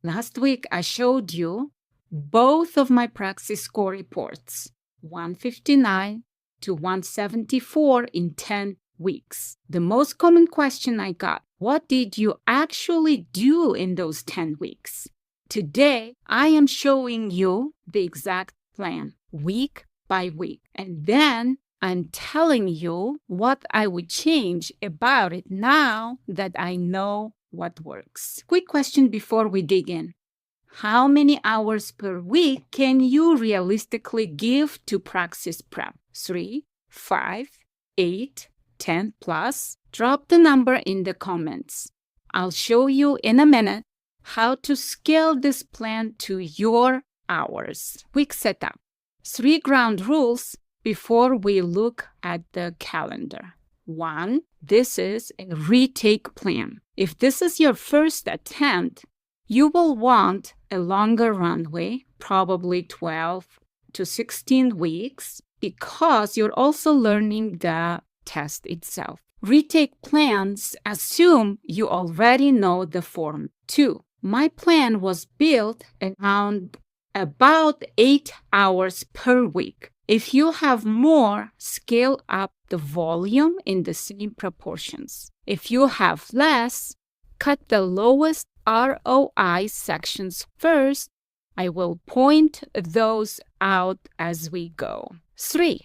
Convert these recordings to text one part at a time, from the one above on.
Last week, I showed you both of my Praxis score reports, 159 to 174 in 10 weeks. The most common question I got, what did you actually do in those 10 weeks? Today, I am showing you the exact plan, week by week. And then I'm telling you what I would change about it now that I know what works. Quick question before we dig in. How many hours per week can you realistically give to Praxis Prep? 3, 5, 8, 10 plus? Drop the number in the comments. I'll show you in a minute how to scale this plan to your hours. Quick setup. 3 ground rules before we look at the calendar. 1, this is a retake plan. If this is your first attempt, you will want a longer runway, probably 12 to 16 weeks, because you're also learning the test itself. Retake plans assume you already know the form. 2, my plan was built around about 8 hours per week. If you have more, scale up the volume in the same proportions. If you have less, cut the lowest ROI sections first. I will point those out as we go. 3,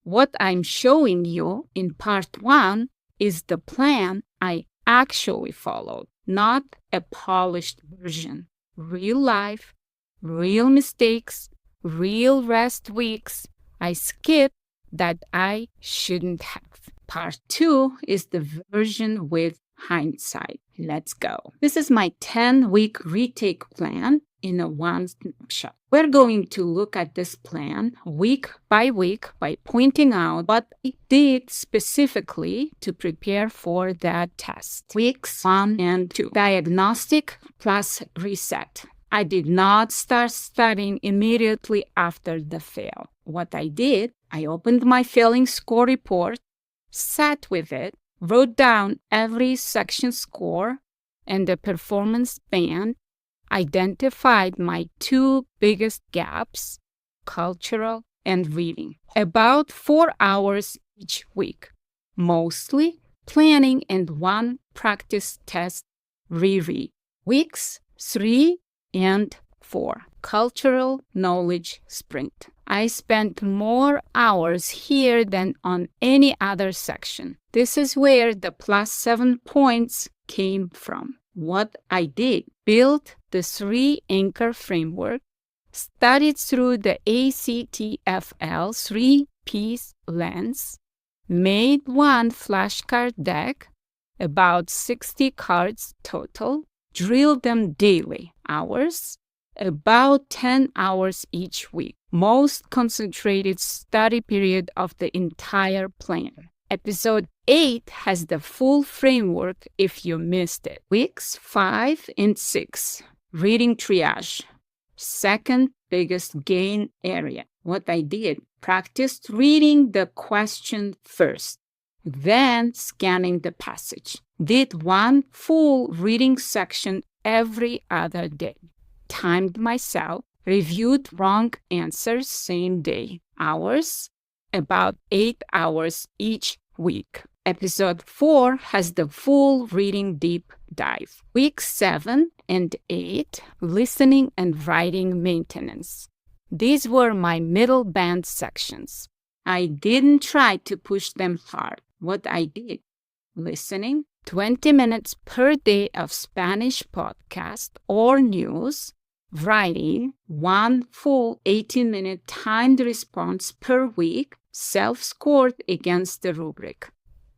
what I'm showing you in part 1 is the plan I actually followed, not a polished version. Real life, real mistakes, real rest weeks. I skipped that I shouldn't have. Part 2 is the version with hindsight. Let's go. This is my 10-week retake plan in a one snapshot. We're going to look at this plan week by week by pointing out what I did specifically to prepare for that test. Weeks 1 and 2. Diagnostic plus reset. I did not start studying immediately after the fail. What I did, I opened my failing score report, sat with it, wrote down every section score and the performance band, identified my 2 biggest gaps, cultural and reading. About 4 hours each week, mostly planning and 1 practice test reread. Weeks 3 and 4, cultural knowledge sprint. I spent more hours here than on any other section. This is where the plus 7 points came from. What I did, built the 3 anchor framework, studied through the ACTFL 3-piece lens, made 1 flashcard deck, about 60 cards total, drilled them daily, hours, about 10 hours each week, most concentrated study period of the entire plan. Episode 8 has the full framework if you missed it. Weeks 5 and 6, reading triage, second biggest gain area. What I did, practiced reading the question first, then scanning the passage. Did 1 full reading section every other day. Timed myself, reviewed wrong answers same day. Hours, about 8 hours each week. Episode 4 has the full reading deep dive. Week 7 and 8, listening and writing maintenance. These were my middle band sections. I didn't try to push them hard. What I did, listening, 20 minutes per day of Spanish podcast or news, writing, 1 full 18-minute timed response per week, self-scored against the rubric.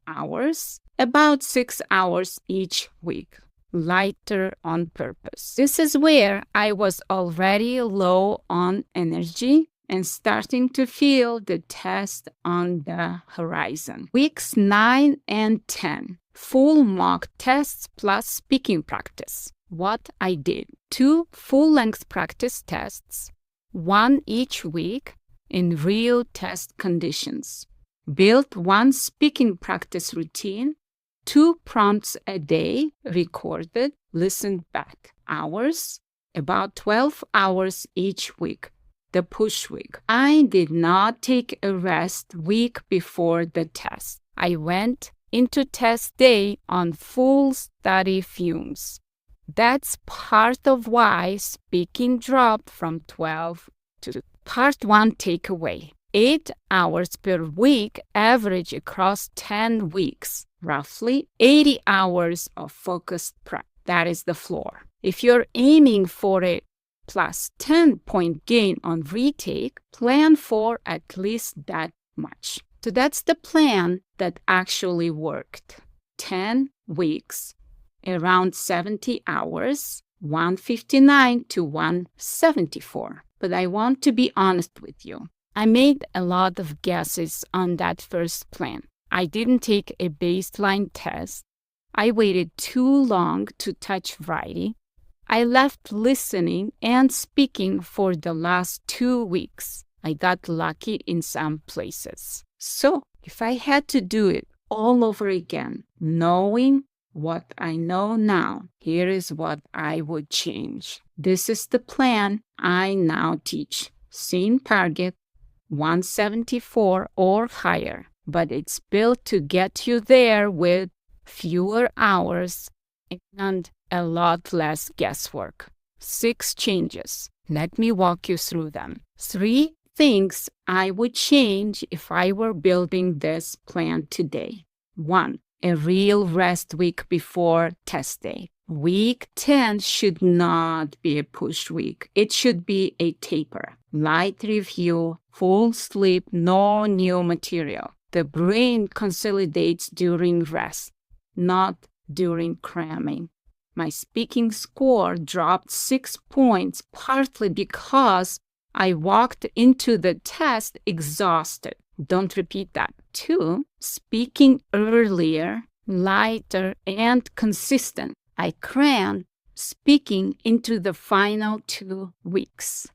Hours, about 6 hours each week, lighter on purpose. This is where I was already low on energy and starting to feel the test on the horizon. Weeks 9 and 10, full mock tests plus speaking practice. What I did, 2 full-length practice tests, 1 each week in real test conditions. Built 1 speaking practice routine, 2 prompts a day, recorded, listened back. Hours, about 12 hours each week, the push week. I did not take a rest week before the test. I went into test day on full study fumes. That's part of why speaking dropped from 12 to part 1 takeaway. 8 hours per week average across 10 weeks, roughly 80 hours of focused prep. That is the floor. If you're aiming for a plus 10-point gain on retake, plan for at least that much. So that's the plan that actually worked. 10 weeks, around 70 hours, 159 to 174. But I want to be honest with you. I made a lot of guesses on that first plan. I didn't take a baseline test. I waited too long to touch writing. I left listening and speaking for the last 2 weeks. I got lucky in some places. So, if I had to do it all over again, knowing what I know now, here is what I would change. This is the plan I now teach. Same target, 174 or higher, but it's built to get you there with fewer hours and a lot less guesswork. 6 changes. Let me walk you through them. 3 things I would change if I were building this plan today. 1. A real rest week before test day. Week 10 should not be a push week. It should be a taper. Light review, full sleep, no new material. The brain consolidates during rest, not during cramming. My speaking score dropped 6 points, partly because I walked into the test exhausted. Don't repeat that. 2, speaking earlier, lighter, and consistent. I crammed speaking into the final 2 weeks.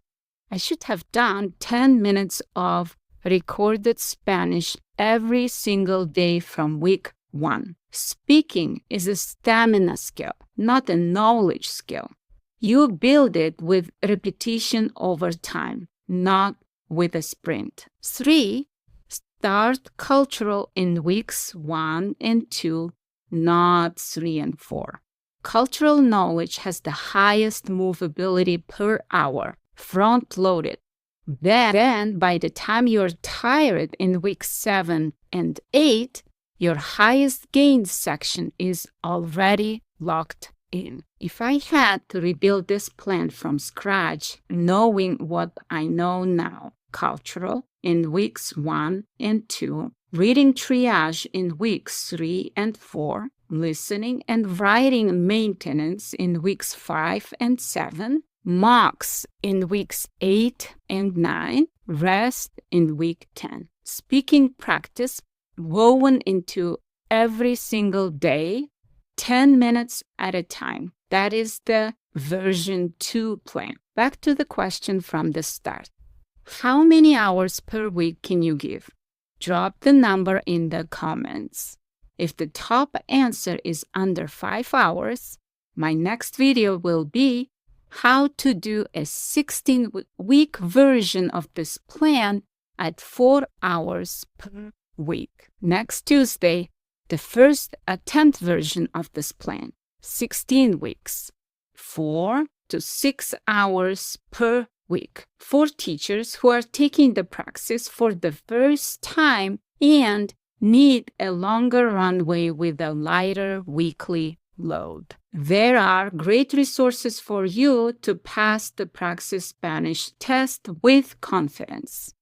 I should have done 10 minutes of recorded Spanish every single day from week 1. Speaking is a stamina skill, not a knowledge skill. You build it with repetition over time, not with a sprint. 3, start cultural in weeks 1 and 2, not 3 and 4. Cultural knowledge has the highest movability per hour, front-loaded. Then, by the time you're tired in week 7 and 8, your highest gain section is already locked in. If I had to rebuild this plan from scratch, knowing what I know now, cultural in weeks 1 and 2, reading triage in weeks 3 and 4, listening and writing maintenance in weeks 5 and 7, mocks in weeks 8 and 9, rest in week 10. Speaking practice woven into every single day, 10 minutes at a time. That is the version 2 plan. Back to the question from the start. How many hours per week can you give? Drop the number in the comments. If the top answer is under 5 hours, my next video will be how to do a 16-week version of this plan at 4 hours per week. Next Tuesday, the first attempt version of this plan, 16 weeks, 4 to 6 hours per week for teachers who are taking the Praxis for the first time and need a longer runway with a lighter weekly load. There are great resources for you to pass the Praxis Spanish test with confidence.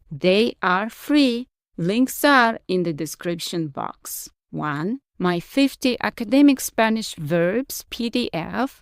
They are free. Links are in the description box. 1. My 50 Academic Spanish Verbs PDF,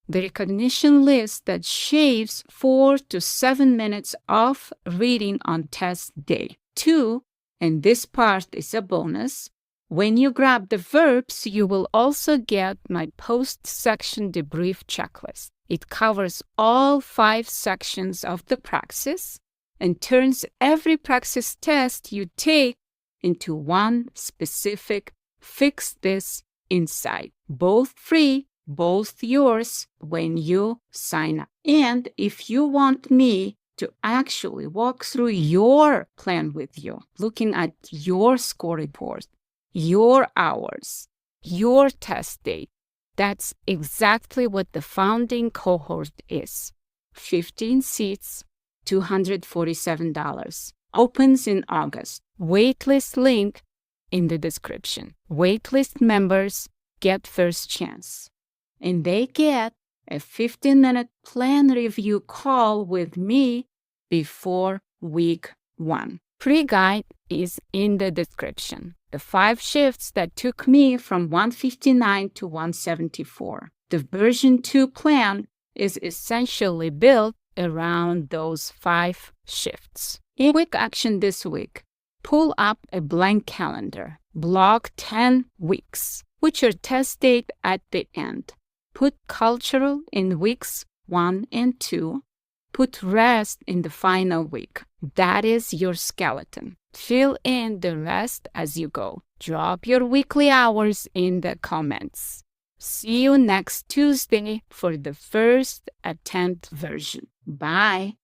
the recognition list that shaves 4 to 7 minutes of reading on test day. 2. And this part is a bonus. When you grab the verbs, you will also get my Post-Section Debrief Checklist. It covers all 5 sections of the Praxis and turns every Praxis test you take into one specific Fix This insight. Both free, both yours when you sign up. And if you want me to actually walk through your plan with you, looking at your score report, your hours, your test date, that's exactly what the founding cohort is. 15 seats, $247. Opens in August. Waitlist link in the description. Waitlist members get first chance. And they get a 15-minute plan review call with me before week 1. Pre-guide is in the description. The 5 shifts that took me from 159 to 174. The version 2 plan is essentially built around those 5 shifts. In quick action this week, pull up a blank calendar. Block 10 weeks. Put your test date at the end. Put cultural in weeks 1 and 2. Put rest in the final week. That is your skeleton. Fill in the rest as you go. Drop your weekly hours in the comments. See you next Tuesday for the first attempt version. Bye.